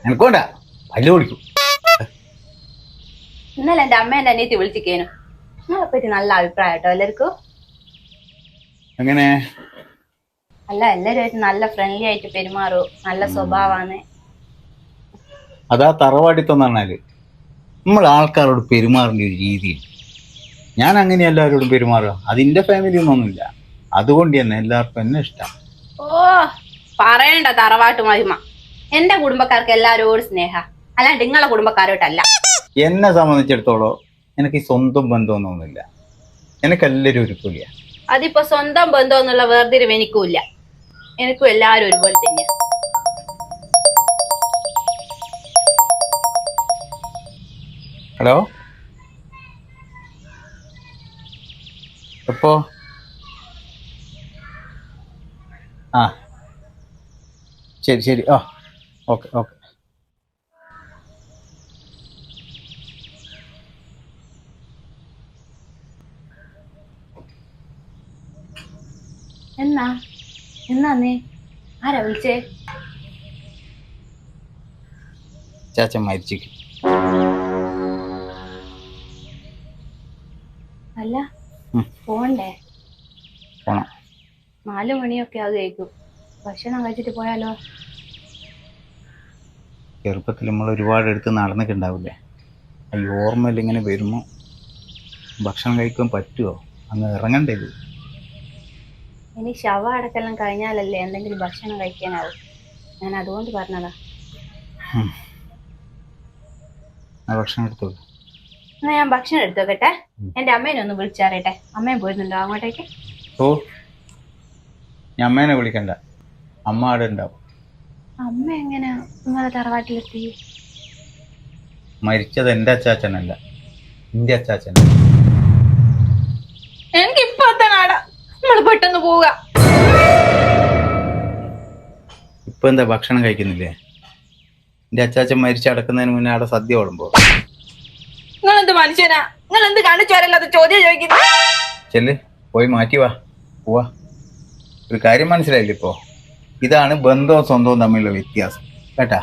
എനിക്കോണ്ട പല്ല് കുടിക്കും. ഇന്നലെ എന്റെ അമ്മേന്റെ അനിയത്തി വിളിച്ചിക്കേനു. നിങ്ങളെ പറ്റി നല്ല അഭിപ്രായം കേട്ടോ എല്ലാവർക്കും. എങ്ങനെ? അല്ല, എല്ലാവരും നല്ല ഫ്രണ്ട്ലി ആയിട്ട് പെരുമാറൂ, നല്ല സ്വഭാവമാണ്. അതാ തറവാടിത്തെന്ന് പറഞ്ഞാല് നമ്മൾ ആൾക്കാരോട് പെരുമാറേണ്ട ഒരു രീതിയുണ്ട്. ഞാൻ അങ്ങനെ എല്ലാവരോടും പെരുമാറുക. അതിന്റെ ഫാമിലി ഒന്നൊന്നുമില്ല, അതുകൊണ്ട് തന്നെ എല്ലാവർക്കും എന്നെ ഇഷ്ടം. ഓ, പറയണ്ട തറവാട്ട് മഹിമ. എന്റെ കുടുംബക്കാർക്ക് എല്ലാവരോടും സ്നേഹ, അല്ലാണ്ട് നിങ്ങളെ കുടുംബക്കാരോട്ടല്ല. എന്നെ സംബന്ധിച്ചിടത്തോളം എനിക്ക് സ്വന്തം ബന്ധമൊന്നുമില്ല. എനിക്ക് എല്ലാവരും ഒരുപോലെ. അതിപ്പോ സ്വന്തം ബന്ധം എന്നുള്ള വേർതിരിവ് എനിക്കും ഇല്ല. എനിക്കും എല്ലാവരും ഒരുപോലെ തന്നെയാ. ഹലോ, എപ്പോ? ആ ശരി ശരി. ആ ഓക്കെ ഓക്കെ. എന്നാന്നേ ആരാ വിളിച്ചേ? ചാച്ചൻ മരിച്ചിക്ക്. അല്ല, പോണ്ടേ? പോണം. 4 മണിയൊക്കെ അത് കഴിക്കും. ഭക്ഷണം കഴിച്ചിട്ട് പോയാലോ? ചെറുപ്പത്തിൽ നമ്മൾ ഒരുപാട് എടുത്ത് നടന്നിട്ടുണ്ടാവില്ലേ? ഈ ഓർമ്മയിൽ ഇങ്ങനെ വരുമ്പോൾ ഭക്ഷണം കഴിക്കാൻ പറ്റുമോ? അങ്ങ് ഇറങ്ങണ്ടേ ഇത്? ഇനി ശവ അടക്കെല്ലാം കഴിഞ്ഞാലല്ലേ എന്തെങ്കിലും ഭക്ഷണം കഴിക്കാനാവും. ഞാൻ അതുകൊണ്ട് പറഞ്ഞതാ. ഭക്ഷണം എടുത്തോളൂ. എന്നാ ഞാൻ ഭക്ഷണം എടുത്തു വെക്കട്ടെ. എന്റെ അമ്മേനെ ഒന്ന് വിളിച്ചറിയട്ടെ. അമ്മയും പോയിരുന്നുണ്ടോ അങ്ങോട്ടേക്ക്? ഓ, ഞാൻ അമ്മേനെ വിളിക്കണ്ട, അമ്മ അവിടെ ഉണ്ടാവും. അമ്മ എങ്ങനെ നിങ്ങളെ തറവാട്ടിലെത്തി? മരിച്ചത് എൻ്റെ അച്ചാച്ചനല്ല, എൻ്റെ അച്ചാച്ചൻ. എനിക്ക് ഇപ്പൊ നാടാ, നമ്മള് പെട്ടെന്ന് പോവുക. ഇപ്പൊ എന്താ ഭക്ഷണം കഴിക്കുന്നില്ലേ? എൻ്റെ അച്ചാച്ചൻ മരിച്ചടക്കുന്നതിന് മുന്നേ അവിടെ സദ്യ വിളമ്പോ? നിങ്ങളെന്ത് മനുഷ്യനാ? നിങ്ങൾ എന്ത് കാണിച്ചു വരല്ലാത്ത ചോദ്യം ചോദിക്കുന്നു? ചെല്ല്, പോയി മാറ്റി വാ, പോവാ. ഒരു കാര്യം മനസ്സിലായില്ല ഇപ്പോ? ഇതാണ് ബന്ധവും സ്വന്തവും തമ്മിലുള്ള വ്യത്യാസം കേട്ടാ.